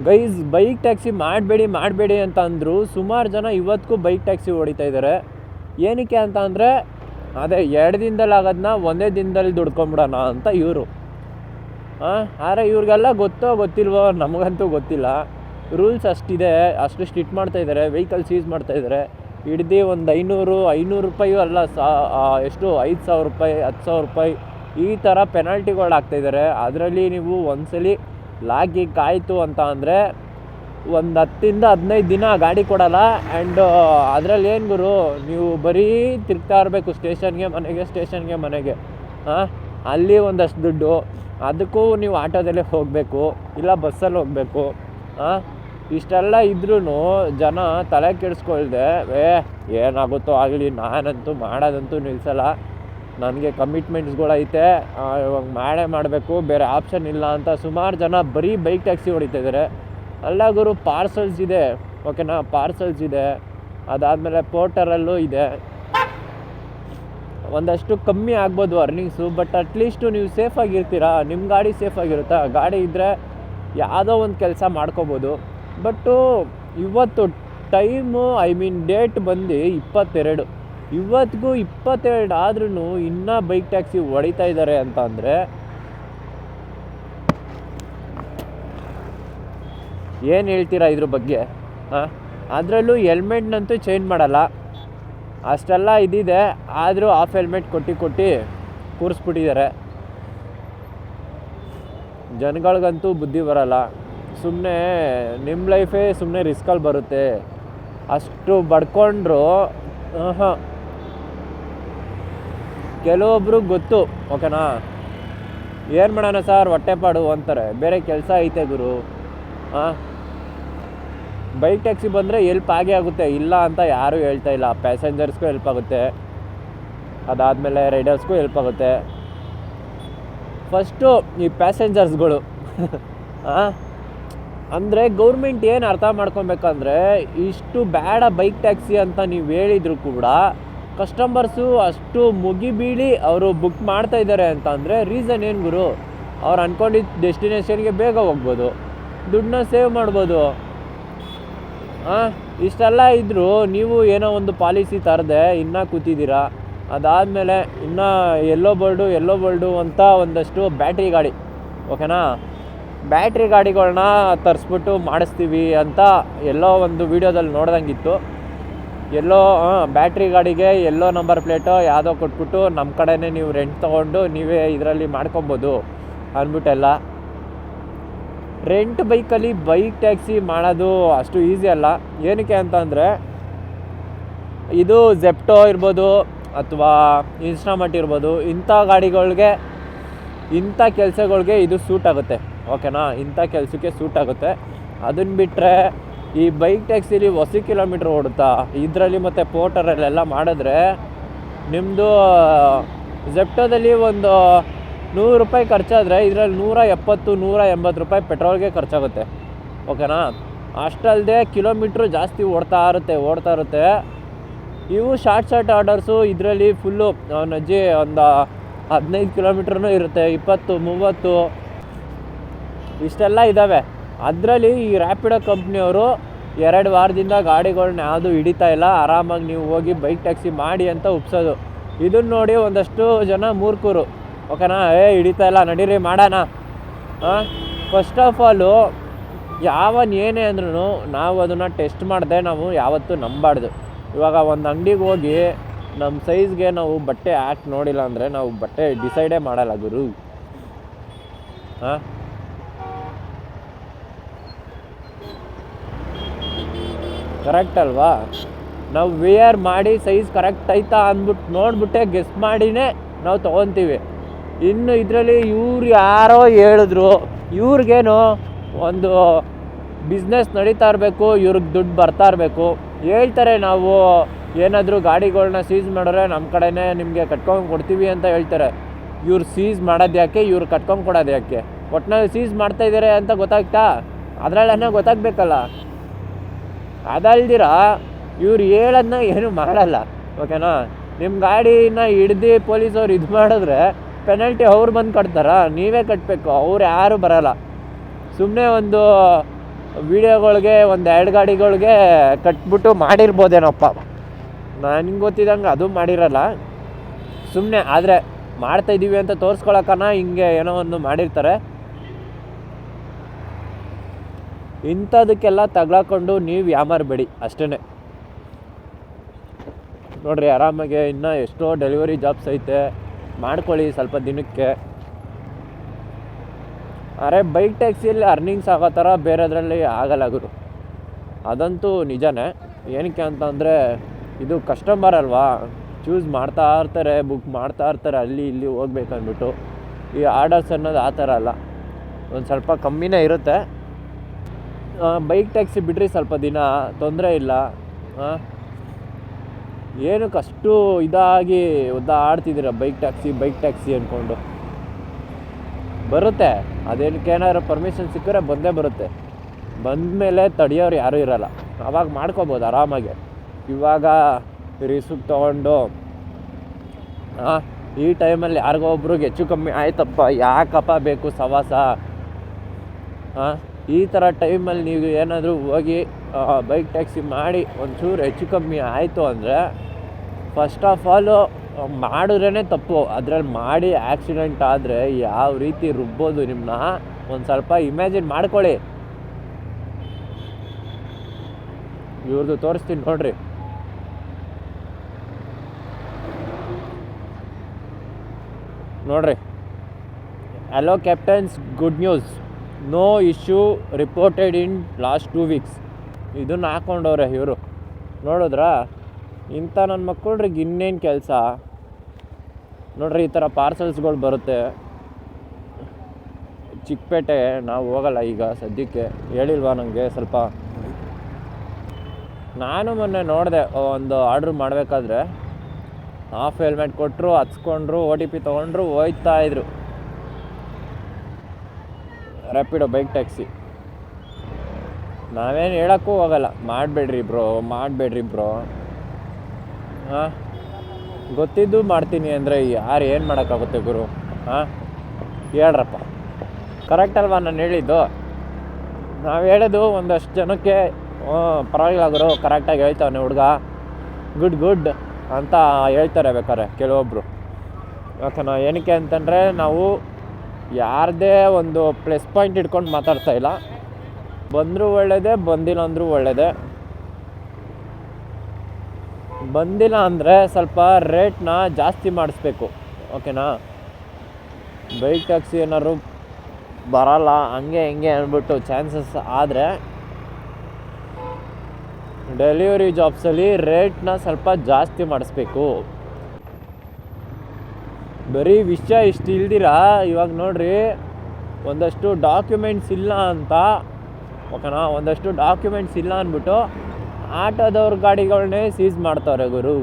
Guys bike taxi ಮಾಡಬೇಡಿ ಅಂತ ಅಂದರು. ಸುಮಾರು ಜನ ಇವತ್ತಿಗೂ ಬೈಕ್ ಟ್ಯಾಕ್ಸಿ ಹೊಡಿತಾ ಇದ್ದಾರೆ. ಏನಕ್ಕೆ ಅಂತ ಅಂದರೆ ಅದೇ 2 ದಿನದಲ್ಲಿ ಆಗೋದನ್ನ ಒಂದೇ ದಿನದಲ್ಲಿ ದುಡ್ಕೊಂಬಿಡೋಣ ಅಂತ ಇವರು. ಆದರೆ ಇವ್ರಿಗೆಲ್ಲ ಗೊತ್ತಿಲ್ವೋ ನಮಗಂತೂ ಗೊತ್ತಿಲ್ಲ. ರೂಲ್ಸ್ ಅಷ್ಟಿದೆ, ಅಷ್ಟು ಸ್ಟ್ರಿಕ್ಟ್ ಮಾಡ್ತಾಯಿದ್ದಾರೆ. ವೆಹಿಕಲ್ ಸೀಸ್ ಮಾಡ್ತಾಯಿದ್ದಾರೆ. ಹಿಡ್ದು ಒಂದು 500 ರೂಪಾಯಿ ಅಲ್ಲ, ಎಷ್ಟು 5,000 ರೂಪಾಯಿ 10,000 ರೂಪಾಯಿ ಈ ಥರ ಪೆನಾಲ್ಟಿಗಳು ಹಾಕ್ತಾಯಿದ್ದಾರೆ. ಅದರಲ್ಲಿ ನೀವು ಒಂದ್ಸಲಿ ಲಾಗಿ ಕಾಯ್ತು ಅಂತ ಅಂದರೆ ಒಂದು 10-15 ದಿನ ಗಾಡಿ ಕೊಡಲ್ಲ. ಆ್ಯಂಡ್ ಅದರಲ್ಲಿ ಏನು ಗುರು, ನೀವು ಬರೀ ತಿರ್ಗ್ತಾ ಇರಬೇಕು ಸ್ಟೇಷನ್ಗೆ ಮನೆಗೆ. ಅಲ್ಲಿ ಒಂದಷ್ಟು ದುಡ್ಡು, ಅದಕ್ಕೂ ನೀವು ಆಟೋದಲ್ಲೇ ಹೋಗಬೇಕು, ಇಲ್ಲ ಬಸ್ಸಲ್ಲಿ ಹೋಗಬೇಕು. ಇಷ್ಟೆಲ್ಲ ಇದ್ರೂ ಜನ ತಲೆ ಕೆಡಿಸ್ಕೊಳ್ದೆ ಏನಾಗುತ್ತೋ ಆಗಲಿ, ನಾನಂತೂ ಮಾಡೋದಂತೂ ನಿಲ್ಲಿಸಲ್ಲ, ನನಗೆ ಕಮಿಟ್ಮೆಂಟ್ಸ್ಗಳೈತೆ, ಇವಾಗ ಮಾಡಬೇಕು, ಬೇರೆ ಆಪ್ಷನ್ ಇಲ್ಲ ಅಂತ ಸುಮಾರು ಜನ ಬರೀ ಬೈಕ್ ಟ್ಯಾಕ್ಸಿ ಹೊಡಿತಾಯಿದ್ದಾರೆ. ಅಲ್ಲ ಗುರು, ಪಾರ್ಸಲ್ಸ್ ಇದೆ, ಓಕೆನಾ, ಪಾರ್ಸಲ್ಸ್ ಇದೆ, ಅದಾದಮೇಲೆ ಪೋರ್ಟರಲ್ಲೂ ಇದೆ. ಒಂದಷ್ಟು ಕಮ್ಮಿ ಆಗ್ಬೋದು ಅರ್ನಿಂಗ್ಸು, ಬಟ್ ಅಟ್ಲೀಸ್ಟು ನೀವು ಸೇಫಾಗಿರ್ತೀರಾ, ನಿಮ್ಮ ಗಾಡಿ ಸೇಫಾಗಿರುತ್ತಾ? ಗಾಡಿ ಇದ್ದರೆ ಯಾವುದೋ ಒಂದು ಕೆಲಸ ಮಾಡ್ಕೋಬೋದು. ಬಟ್ಟು ಇವತ್ತು ಟೈಮು ಡೇಟ್ ಬಂದು 22, ಇವತ್ತಿಗೂ 22 ಆದ್ರೂ ಇನ್ನೂ ಬೈಕ್ ಟ್ಯಾಕ್ಸಿ ಹೊಡಿತಾ ಇದ್ದಾರೆ ಅಂತ ಅಂದರೆ ಏನು ಹೇಳ್ತೀರಾ ಇದ್ರ ಬಗ್ಗೆ? ಅದರಲ್ಲೂ ಹೆಲ್ಮೆಟ್ನಂತೂ ಚೇಂಜ್ ಮಾಡಲ್ಲ, ಅಷ್ಟೆಲ್ಲ ಇದಿದೆ, ಆದರೂ ಆಫ್ ಹೆಲ್ಮೆಟ್ ಕೊಟ್ಟು ಕೂರಿಸ್ಬಿಟ್ಟಿದ್ದಾರೆ. ಜನಗಳಿಗಂತೂ ಬುದ್ಧಿ ಬರಲ್ಲ. ಸುಮ್ಮನೆ ನಿಮ್ಮ ಲೈಫೇ ಸುಮ್ಮನೆ ರಿಸ್ಕಲ್ಲಿ ಬರುತ್ತೆ. ಅಷ್ಟು ಬಡ್ಕೊಂಡ್ರು ಕೆಲವೊಬ್ರು ಗೊತ್ತು, ಓಕೆನಾ, ಏನು ಮಾಡೋಣ ಸರ್ ಹೊಟ್ಟೆಪಾಡು ಅಂತಾರೆ, ಬೇರೆ ಕೆಲಸ ಐತೆ ಗುರು. ಬೈಕ್ ಟ್ಯಾಕ್ಸಿ ಬಂದರೆ ಎಲ್ಪ್ ಆಗೇ ಆಗುತ್ತೆ, ಇಲ್ಲ ಅಂತ ಯಾರೂ ಹೇಳ್ತಾ ಇಲ್ಲ. ಪ್ಯಾಸೆಂಜರ್ಸ್ಗೂ ಹೆಲ್ಪ್ ಆಗುತ್ತೆ, ಅದಾದಮೇಲೆ ರೈಡರ್ಸ್ಗೂ ಹೆಲ್ಪ್ ಆಗುತ್ತೆ. ಫಸ್ಟು ಈ ಪ್ಯಾಸೆಂಜರ್ಸ್ಗಳು ಅಂದರೆ ಗೌರ್ಮೆಂಟ್ ಏನು ಅರ್ಥ ಮಾಡ್ಕೊಬೇಕಂದ್ರೆ, ಇಷ್ಟು ಬೇಡ ಬೈಕ್ ಟ್ಯಾಕ್ಸಿ ಅಂತ ನೀವು ಹೇಳಿದ್ರು ಕೂಡ ಕಸ್ಟಮರ್ಸು ಅಷ್ಟು ಮುಗಿಬೀಳಿ ಅವರು ಬುಕ್ ಮಾಡ್ತಾಯಿದ್ದಾರೆ ಅಂತ ಅಂದರೆ ರೀಸನ್ ಏನು ಗುರು? ಅವ್ರು ಅಂದ್ಕೊಂಡಿದ್ದ ಡೆಸ್ಟಿನೇಷನ್ಗೆ ಬೇಗ ಹೋಗ್ಬೋದು, ದುಡ್ಡನ್ನ ಸೇವ್ ಮಾಡ್ಬೋದು. ಇಷ್ಟೆಲ್ಲ ಇದ್ದರೂ ನೀವು ಏನೋ ಒಂದು ಪಾಲಿಸಿ ತರದೆ ಇನ್ನೂ ಕೂತಿದ್ದೀರಾ. ಅದಾದಮೇಲೆ ಇನ್ನೂ ಎಲ್ಲೋ ಬರ್ಡು ಅಂತ ಒಂದಷ್ಟು ಬ್ಯಾಟ್ರಿ ಗಾಡಿ, ಓಕೆನಾ, ಬ್ಯಾಟ್ರಿ ಗಾಡಿಗಳನ್ನ ತರಿಸ್ಬಿಟ್ಟು ಮಾಡಿಸ್ತೀವಿ ಅಂತ ಎಲ್ಲೋ ಒಂದು ವೀಡಿಯೋದಲ್ಲಿ ನೋಡ್ದಂಗಿತ್ತು. ಎಲ್ಲೋ ಬ್ಯಾಟ್ರಿ ಗಾಡಿಗೆ ಎಲ್ಲೋ ನಂಬರ್ ಪ್ಲೇಟೋ ಯಾವುದೋ ಕೊಟ್ಬಿಟ್ಟು ನಮ್ಮ ಕಡೆನೇ ನೀವು ರೆಂಟ್ ತೊಗೊಂಡು ನೀವೇ ಇದರಲ್ಲಿ ಮಾಡ್ಕೊಬೋದು ಅಂದ್ಬಿಟ್ಟೆಲ್ಲ. ರೆಂಟ್ ಬೈಕಲ್ಲಿ ಬೈಕ್ ಟ್ಯಾಕ್ಸಿ ಮಾಡೋದು ಅಷ್ಟು ಈಸಿ ಅಲ್ಲ. ಏನಕ್ಕೆ ಅಂತಂದರೆ ಇದು ಜೆಪ್ಟೋ ಇರ್ಬೋದು ಅಥವಾ ಇನ್ಸ್ಟಾಮಾರ್ಟ್ ಇರ್ಬೋದು, ಇಂಥ ಗಾಡಿಗಳಿಗೆ, ಇಂಥ ಕೆಲಸಗಳಿಗೆ ಇದು ಸೂಟ್ ಆಗುತ್ತೆ, ಓಕೆನಾ, ಇಂಥ ಕೆಲಸಕ್ಕೆ ಸೂಟ್ ಆಗುತ್ತೆ. ಅದನ್ನು ಬಿಟ್ಟರೆ ಈ ಬೈಕ್ ಟ್ಯಾಕ್ಸಿಲಿ ಹೊಸ ಕಿಲೋಮೀಟ್ರ್ ಓಡುತ್ತಾ, ಇದರಲ್ಲಿ ಮತ್ತು ಪೋರ್ಟರಲ್ಲೆಲ್ಲ ಮಾಡಿದ್ರೆ ನಿಮ್ಮದು ಜೆಪ್ಟೋದಲ್ಲಿ ಒಂದು 100 ರೂಪಾಯಿ ಖರ್ಚಾದರೆ ಇದರಲ್ಲಿ 170-180 ರೂಪಾಯಿ ಪೆಟ್ರೋಲ್ಗೆ ಖರ್ಚಾಗುತ್ತೆ, ಓಕೆನಾ. ಅಷ್ಟಲ್ಲದೆ ಕಿಲೋಮೀಟ್ರು ಜಾಸ್ತಿ ಓಡ್ತಾ ಇರುತ್ತೆ. ಇವು ಶಾರ್ಟ್ ಆರ್ಡರ್ಸು ಇದರಲ್ಲಿ ಫುಲ್ಲು ನಜ್ಜಿ ಒಂದು 15 ಕಿಲೋಮೀಟ್ರೂ ಇರುತ್ತೆ, 20-30 ಇಷ್ಟೆಲ್ಲ ಇದ್ದಾವೆ. ಅದರಲ್ಲಿ ಈ ರ್ಯಾಪಿಡೋ ಕಂಪ್ನಿಯವರು 2 ವಾರದಿಂದ ಗಾಡಿಗಳನ್ನ ಯಾವುದು ಹಿಡಿತಾ ಇಲ್ಲ, ಆರಾಮಾಗಿ ನೀವು ಹೋಗಿ ಬೈಕ್ ಟ್ಯಾಕ್ಸಿ ಮಾಡಿ ಅಂತ ಒಪ್ಸೋದು. ಇದನ್ನು ನೋಡಿ ಒಂದಷ್ಟು ಜನ ಮೂರ್ಖರು, ಓಕೆನಾ, ಹಿಡಿತಾ ಇಲ್ಲ ನಡೀರಿ ಮಾಡೋಣ. ಫಸ್ಟ್ ಆಫ್ ಆಲು ಏನೇ ಅಂದ್ರೂ ನಾವು ಅದನ್ನು ಟೆಸ್ಟ್ ಮಾಡದೆ ನಾವು ಯಾವತ್ತೂ ನಂಬಾರ್ದು. ಇವಾಗ ಒಂದು ಅಂಗಡಿಗೆ ಹೋಗಿ ನಮ್ಮ ಸೈಜ್ಗೆ ನಾವು ಬಟ್ಟೆ ಹಾಕಿ ನೋಡಿಲ್ಲ ಅಂದರೆ ನಾವು ಬಟ್ಟೆ ಡಿಸೈಡೇ ಮಾಡಲ್ಲ ಗುರು. ಕರೆಕ್ಟ್ ಅಲ್ವಾ? ನಾವು ವೇರ್ ಮಾಡಿ ಸೈಜ್ ಕರೆಕ್ಟ್ ಆಯ್ತಾ ಅಂದ್ಬಿಟ್ಟು ನೋಡ್ಬಿಟ್ಟೆ ಗೆಸ್ ಮಾಡಿನೇ ನಾವು ತೊಗೊತೀವಿ. ಇನ್ನು ಇದರಲ್ಲಿ ಇವ್ರು ಯಾರೋ ಹೇಳಿದ್ರು, ಇವ್ರಿಗೇನು ಒಂದು ಬಿಸ್ನೆಸ್ ನಡೀತಾ ಇರಬೇಕು, ಇವ್ರಿಗೆ ದುಡ್ಡು ಬರ್ತಾ ಇರಬೇಕು. ಹೇಳ್ತಾರೆ ನಾವು ಏನಾದರೂ ಗಾಡಿಗಳನ್ನ ಸೀಸ್ ಮಾಡಿದ್ರೆ ನಮ್ಮ ಕಡೆನೇ ನಿಮಗೆ ಕಟ್ಕೊಂಡು ಕೊಡ್ತೀವಿ ಅಂತ ಹೇಳ್ತಾರೆ. ಇವ್ರು ಸೀಸ್ ಮಾಡೋದು ಯಾಕೆ, ಇವ್ರು ಕಟ್ಕೊಂಡು ಕೊಡೋದು ಯಾಕೆ? ಒಟ್ಟಿನಲ್ಲಿ ಸೀಸ್ ಮಾಡ್ತಾಯಿದ್ದಾರೆ ಅಂತ ಗೊತ್ತಾಗ್ತಾ, ಅದರಲ್ಲೇ ಗೊತ್ತಾಗಬೇಕಲ್ಲ. ಅದಲ್ದಿರ ಇವ್ರು ಹೇಳೋದನ್ನ ಏನು ಮಾಡಲ್ಲ, ಓಕೆನಾ. ನಿಮ್ಮ ಗಾಡಿನ ಹಿಡ್ದು ಪೊಲೀಸವ್ರು ಇದು ಮಾಡಿದ್ರೆ ಪೆನಲ್ಟಿ ಅವ್ರು ಬಂದು ಕಟ್ತಾರ, ನೀವೇ ಕಟ್ಟಬೇಕು, ಅವ್ರು ಯಾರು ಬರೋಲ್ಲ. ಸುಮ್ಮನೆ ಒಂದು ವೀಡಿಯೋಗಳಿಗೆ ಒಂದು 2 ಗಾಡಿಗಳಿಗೆ ಕಟ್ಬಿಟ್ಟು ಮಾಡಿರ್ಬೋದೇನಪ್ಪ, ನನಗೆ ಗೊತ್ತಿದ್ದಂಗೆ ಅದು ಮಾಡಿರಲ್ಲ. ಸುಮ್ಮನೆ ಆದರೆ ಮಾಡ್ತಾಯಿದ್ದೀವಿ ಅಂತ ತೋರಿಸ್ಕೊಳಕ್ಕನ ಹಿಂಗೆ ಏನೋ ಒಂದು ಮಾಡಿರ್ತಾರೆ. ಇಂಥದಕ್ಕೆಲ್ಲ ತಗ್ಲಾಕೊಂಡು ನೀವು ಯಾಮಾರಬೇಡಿ ಅಷ್ಟೇ. ನೋಡಿರಿ, ಆರಾಮಾಗೆ ಇನ್ನೂ ಎಷ್ಟೋ ಡೆಲಿವರಿ ಜಾಬ್ಸ್ ಐತೆ, ಮಾಡ್ಕೊಳ್ಳಿ ಸ್ವಲ್ಪ ದಿನಕ್ಕೆ. ಅರೆ ಬೈಕ್ ಟ್ಯಾಕ್ಸಿಯಲ್ಲಿ ಅರ್ನಿಂಗ್ಸ್ ಆಗೋ ಥರ ಬೇರೆದ್ರಲ್ಲಿ ಆಗಲ್ಲ ಗುರು, ಅದಂತೂ ನಿಜನೇ. ಏನಕ್ಕೆ ಅಂತಂದರೆ ಇದು ಕಸ್ಟಮರ್ ಅಲ್ವಾ, ಚೂಸ್ ಮಾಡ್ತಾ ಇರ್ತಾರೆ, ಬುಕ್ ಮಾಡ್ತಾ ಇರ್ತಾರೆ, ಅಲ್ಲಿ ಇಲ್ಲಿ ಹೋಗ್ಬೇಕಂದ್ಬಿಟ್ಟು. ಈ ಆರ್ಡರ್ಸ್ ಅನ್ನೋದು ಆ ಥರ ಅಲ್ಲ, ಒಂದು ಸ್ವಲ್ಪ ಕಮ್ಮಿನೇ ಇರುತ್ತೆ. ಬೈಕ್ ಟ್ಯಾಕ್ಸಿ ಬಿಡ್ರಿ ಸ್ವಲ್ಪ ದಿನ ತೊಂದರೆ ಇಲ್ಲ. ಏನಕ್ಕೆ ಅಷ್ಟು ಇದಾಗಿ ಆಡ್ತಿದ್ದೀರ ಬೈಕ್ ಟ್ಯಾಕ್ಸಿ ಅಂದ್ಕೊಂಡು? ಬರುತ್ತೆ, ಅದಕ್ಕೇನಾದ್ರು ಪರ್ಮಿಷನ್ ಸಿಕ್ಕರೆ ಬಂದೇ ಬರುತ್ತೆ. ಬಂದಮೇಲೆ ತಡೆಯೋರು ಯಾರೂ ಇರೋಲ್ಲ, ಆವಾಗ ಮಾಡ್ಕೋಬೋದು ಆರಾಮಾಗಿ. ಇವಾಗ ರಿಸ್ಕ್ ತೊಗೊಂಡು ಈ ಟೈಮಲ್ಲಿ ಯಾರಿಗೋ ಒಬ್ರಿಗೆ ಹೆಚ್ಚು ಕಮ್ಮಿ ಆಯ್ತಪ್ಪ, ಯಾಕಪ್ಪ ಬೇಕು ಸವಾಸ? ಈ ಥರ ಟೈಮಲ್ಲಿ ನೀವು ಏನಾದರೂ ಹೋಗಿ ಬೈಕ್ ಟ್ಯಾಕ್ಸಿ ಮಾಡಿ ಒಂಚೂರು ಹೆಚ್ಚು ಕಮ್ಮಿ ಆಯಿತು ಅಂದರೆ, ಫಸ್ಟ್ ಆಫ್ ಆಲು ಮಾಡಿದ್ರೇ ತಪ್ಪು. ಅದರಲ್ಲಿ ಮಾಡಿ ಆ್ಯಕ್ಸಿಡೆಂಟ್ ಆದರೆ ಯಾವ ರೀತಿ ರುಬ್ಬೋದು ನಿಮ್ಮನ್ನ ಒಂದು ಸ್ವಲ್ಪ ಇಮ್ಯಾಜಿನ್ ಮಾಡ್ಕೊಳ್ಳಿ. ಇವ್ರದ್ದು ತೋರಿಸ್ತೀನಿ ನೋಡ್ರಿ. Hello captains, good news, no issue reported in last 2 weeks. ಇದನ್ನು ಹಾಕ್ಕೊಂಡವ್ರೆ ಇವರು, ನೋಡಿದ್ರಾ? ಇಂಥ ನನ್ನ ಮಕ್ಕಳ್ರಿಗೆ ಇನ್ನೇನು ಕೆಲಸ ನೋಡ್ರಿ. ಈ ಥರ ಪಾರ್ಸಲ್ಸ್ಗಳು ಬರುತ್ತೆ. ಚಿಕ್ಕಪೇಟೆ ನಾವು ಹೋಗಲ್ಲ ಈಗ ಸದ್ಯಕ್ಕೆ, ಹೇಳಿಲ್ವಾ ನನಗೆ ಸ್ವಲ್ಪ. ನಾನು ಮೊನ್ನೆ ನೋಡಿದೆ, ಒಂದು ಆರ್ಡ್ರ್ ಮಾಡಬೇಕಾದ್ರೆ ಹಾಫ್ ಹೆಲ್ಮೆಟ್ ಕೊಟ್ಟರು, ಹಚ್ಕೊಂಡ್ರು, OTP ತೊಗೊಂಡ್ರು, ಹೋಯ್ತಾಯಿದ್ರು. ರ್ಯಾಪಿಡೋ ಬೈಕ್ ಟ್ಯಾಕ್ಸಿ ನಾವೇನು ಹೇಳೋಕ್ಕೂ ಹೋಗಲ್ಲ, ಮಾಡಬೇಡ್ರಿ ಬ್ರೋ. ಗೊತ್ತಿದ್ದು ಮಾಡ್ತೀನಿ ಅಂದರೆ ಯಾರು ಏನು ಮಾಡೋಕ್ಕಾಗುತ್ತೆ ಗುರು? ಹೇಳ್ರಪ್ಪ, ಕರೆಕ್ಟ್ ಅಲ್ವಾ ನಾನು ಹೇಳಿದ್ದು? ನಾವು ಹೇಳೋದು ಒಂದಷ್ಟು ಜನಕ್ಕೆ ಪರವಾಗಿಲ್ಲ ಗುರು, ಕರೆಕ್ಟಾಗಿ ಹೇಳ್ತಾವನೆ ಹುಡುಗ, ಗುಡ್ ಅಂತ ಹೇಳ್ತಾರೆ ಬೇಕಾರೆ ಕೆಲವೊಬ್ಬರು. ಯಾಕಂದ್ರೆ ಏನಕ್ಕೆ ಅಂತಂದರೆ ನಾವು ಯಾರದೇ ಒಂದು ಪ್ಲಸ್ ಪಾಯಿಂಟ್ ಇಟ್ಕೊಂಡು ಮಾತಾಡ್ತಾ ಇಲ್ಲ. ಬಂದರೂ ಒಳ್ಳೆಯದೇ, ಬಂದಿಲ್ಲ ಅಂದರೂ ಒಳ್ಳೆಯದೇ. ಬಂದಿಲ್ಲ ಅಂದರೆ ಸ್ವಲ್ಪ ರೇಟ್ನ ಜಾಸ್ತಿ ಮಾಡಿಸ್ಬೇಕು, ಓಕೆನಾ? ಬೈಕ್ ಟ್ಯಾಕ್ಸಿ ಏನಾದ್ರು ಬರಲ್ಲ ಹಂಗೆ ಹಿಂಗೆ ಅಂದ್ಬಿಟ್ಟು ಚಾನ್ಸಸ್ ಆದರೆ, ಡೆಲಿವರಿ ಜಾಬ್ಸಲ್ಲಿ ರೇಟ್ನ ಸ್ವಲ್ಪ ಜಾಸ್ತಿ ಮಾಡಿಸ್ಬೇಕು. ಬರೀ ವಿಷಯ ಇಷ್ಟು ಇಲ್ದಿರ ಇವಾಗ ನೋಡ್ರಿ, ಒಂದಷ್ಟು ಡಾಕ್ಯುಮೆಂಟ್ಸ್ ಇಲ್ಲ ಅಂತ, ಓಕೆನಾ? ಒಂದಷ್ಟು ಡಾಕ್ಯುಮೆಂಟ್ಸ್ ಇಲ್ಲ ಅಂದ್ಬಿಟ್ಟು ಆಟೋದವ್ರ ಗಾಡಿಗಳನ್ನೇ ಸೀಸ್ ಮಾಡ್ತಾರೆ ಗುರು.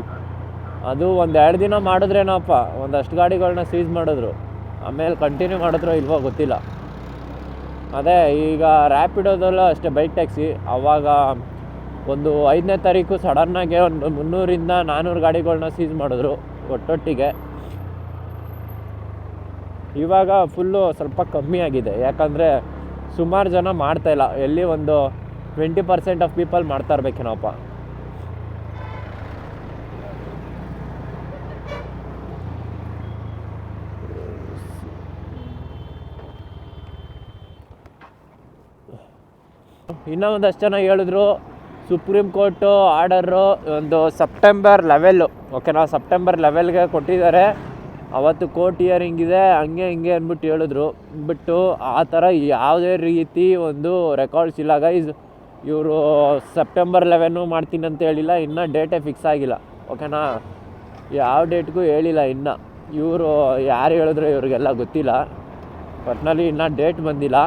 ಅದು 1-2 ದಿನ ಮಾಡಿದ್ರೇನಪ್ಪ, ಒಂದಷ್ಟು ಗಾಡಿಗಳನ್ನ ಸೀಸ್ ಮಾಡಿದ್ರು, ಆಮೇಲೆ ಕಂಟಿನ್ಯೂ ಮಾಡಿದ್ರೋ ಇಲ್ವೋ ಗೊತ್ತಿಲ್ಲ. ಅದೇ ಈಗ ರ್ಯಾಪಿಡೋದಲ್ಲೂ ಅಷ್ಟೇ ಬೈಕ್ ಟ್ಯಾಕ್ಸಿ, ಆವಾಗ ಒಂದು 5ನೇ ತಾರೀಕು ಸಡನ್ನಾಗೆ ಒಂದು 300-400 ಗಾಡಿಗಳನ್ನ ಸೀಸ್ ಮಾಡಿದ್ರು ಒಟ್ಟೊಟ್ಟಿಗೆ. ಇವಾಗ ಫುಲ್ಲು ಸ್ವಲ್ಪ ಕಮ್ಮಿ ಆಗಿದೆ, ಯಾಕಂದರೆ ಸುಮಾರು ಜನ ಮಾಡ್ತಾಯಿಲ್ಲ. ಎಲ್ಲಿ ಒಂದು 20% ಆಫ್ ಪೀಪಲ್ ಮಾಡ್ತಾ ಇರ್ಬೇಕೇನಪ್ಪ. ಇನ್ನೂ ಒಂದಷ್ಟು ಜನ ಹೇಳಿದ್ರು, ಸುಪ್ರೀಂ ಕೋರ್ಟು ಆರ್ಡರು ಒಂದು ಸೆಪ್ಟೆಂಬರ್ 11, ಓಕೆನಾ? ಸೆಪ್ಟೆಂಬರ್ 11ಗೆ ಕೊಟ್ಟಿದ್ದಾರೆ. ಅವತ್ತು ಕೋರ್ಟ್ ಹಿಯರಿಂಗ್ ಇದೆ, ಹಂಗೆ ಹಿಂಗೆ ಅಂದ್ಬಿಟ್ಟು ಹೇಳಿದ್ರು. ಬಟ್ಟು ಆ ಥರ ಯಾವುದೇ ರೀತಿ ಒಂದು ರೆಕಾರ್ಡ್ಸ್ ಇಲ್ಲ ಗೈಸ್. ಇವರು ಸೆಪ್ಟೆಂಬರ್ 11 ಮಾಡ್ತೀನಿ ಅಂತ ಹೇಳಿಲ್ಲ, ಇನ್ನೂ ಡೇಟೇ ಫಿಕ್ಸ್ ಆಗಿಲ್ಲ, ಓಕೆನಾ? ಯಾವ ಡೇಟ್ಗೂ ಹೇಳಿಲ್ಲ ಇನ್ನು. ಇವರು ಯಾರು ಹೇಳಿದ್ರು ಇವ್ರಿಗೆಲ್ಲ ಗೊತ್ತಿಲ್ಲ. ಒಟ್ಟಿನಲ್ಲಿ ಇನ್ನೂ ಡೇಟ್ ಬಂದಿಲ್ಲ.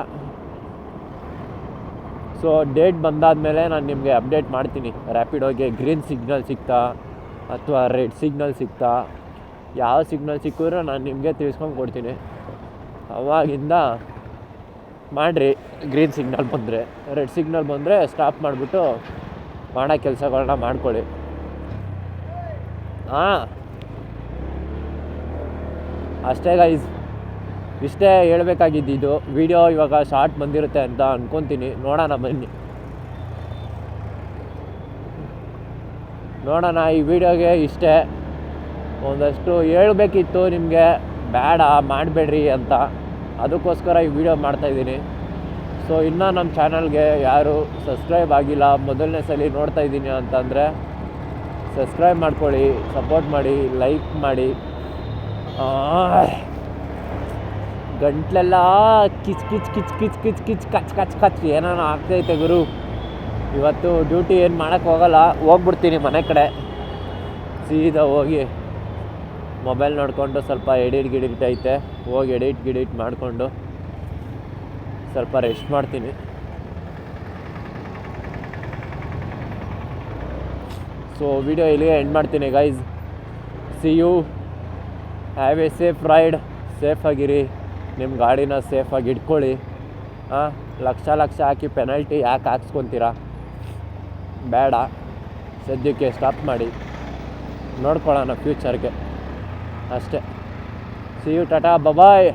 ಸೊ ಡೇಟ್ ಬಂದಾದಮೇಲೆ ನಾನು ನಿಮಗೆ ಅಪ್ಡೇಟ್ ಮಾಡ್ತೀನಿ. ರ್ಯಾಪಿಡೋಗೆ ಗ್ರೀನ್ ಸಿಗ್ನಲ್ ಸಿಗ್ತಾ ಅಥವಾ ರೆಡ್ ಸಿಗ್ನಲ್ ಸಿಗ್ತಾ, ಯಾವ ಸಿಗ್ನಲ್ ಸಿಕ್ಕಿದ್ರೂ ನಾನು ನಿಮಗೆ ತಿಳಿಸ್ಕೊಂಡು ಕೊಡ್ತೀನಿ. ಅವಾಗಿಂದ ಮಾಡಿರಿ. ಗ್ರೀನ್ ಸಿಗ್ನಲ್ ಬಂದರೆ, ರೆಡ್ ಸಿಗ್ನಲ್ ಬಂದರೆ ಸ್ಟಾಪ್ ಮಾಡಿಬಿಟ್ಟು ಮಾಡೋ ಕೆಲಸಗಳನ್ನ ಮಾಡ್ಕೊಳ್ಳಿ. ಅಷ್ಟೇ ಗೈಸ್. ಇಷ್ಟೇ ಹೇಳ್ಬೇಕಾಗಿದ್ದು. ವಿಡಿಯೋ ಇವಾಗ ಶಾರ್ಟ್ ಬಂದಿರುತ್ತೆ ಅಂತ ಅಂದ್ಕೊತೀನಿ. ನೋಡೋಣ ಬನ್ನಿ, ನೋಡೋಣ. ಈ ವಿಡಿಯೋಗೆ ಇಷ್ಟೇ, ಒಂದಷ್ಟು ಹೇಳ್ಬೇಕಿತ್ತು ನಿಮಗೆ, ಬೇಡ ಮಾಡಬೇಡ್ರಿ ಅಂತ, ಅದಕ್ಕೋಸ್ಕರ ಈ ವಿಡಿಯೋ ಮಾಡ್ತಾಯಿದ್ದೀನಿ. ಸೊ ಇನ್ನೂ ನಮ್ಮ ಚಾನಲ್ಗೆ ಯಾರು ಸಬ್ಸ್ಕ್ರೈಬ್ ಆಗಿಲ್ಲ, ಮೊದಲನೇ ಸಲ ನೋಡ್ತಾ ಇದ್ದೀನಿ ಅಂತಂದರೆ ಸಬ್ಸ್ಕ್ರೈಬ್ ಮಾಡ್ಕೊಳ್ಳಿ, ಸಪೋರ್ಟ್ ಮಾಡಿ, ಲೈಕ್ ಮಾಡಿ. ಗಂಟ್ಲೆಲ್ಲ ಕಿಚ್ ಕಿಚ್ ಕಿಚ್ ಕಿಚ್ ಕಿಚ್ ಕಿಚ್ ಕಚ್ ಕಚ್ ಕಚ್ ಏನೋ ಆಗ್ತೈತೆ ಗುರು. ಇವತ್ತು ಡ್ಯೂಟಿ ಏನು ಮಾಡೋಕ್ಕೆ ಹೋಗಲ್ಲ, ಹೋಗ್ಬಿಡ್ತೀನಿ ಮನೆ ಕಡೆ. ಸೀದಾ ಹೋಗಿ ಮೊಬೈಲ್ ನೋಡಿಕೊಂಡು ಸ್ವಲ್ಪ ಎಡಿಟ್ ಐತೆ, ಹೋಗಿ ಎಡಿಟ್ ಮಾಡಿಕೊಂಡು ಸ್ವಲ್ಪ ರೆಸ್ಟ್ ಮಾಡ್ತೀನಿ. ಸೊ ವಿಡಿಯೋ ಇಲ್ಲಿಗೆ ಎಂಡ್ ಮಾಡ್ತೀನಿ guys. See you, have a safe ride. ಸೇಫಾಗಿರಿ, ನಿಮ್ಮ ಗಾಡಿನ ಸೇಫಾಗಿ ಇಟ್ಕೊಳ್ಳಿ. ಲಕ್ಷ ಹಾಕಿ ಪೆನಲ್ಟಿ ಯಾಕೆ ಹಾಕ್ಸ್ಕೊತೀರಾ? ಬೇಡ, ಸದ್ಯಕ್ಕೆ ಸ್ಟಾಪ್ ಮಾಡಿ, ನೋಡ್ಕೊಳ್ಳೋಣ ಫ್ಯೂಚರ್ಗೆ ಅಷ್ಟೇ. See you, tata, bye.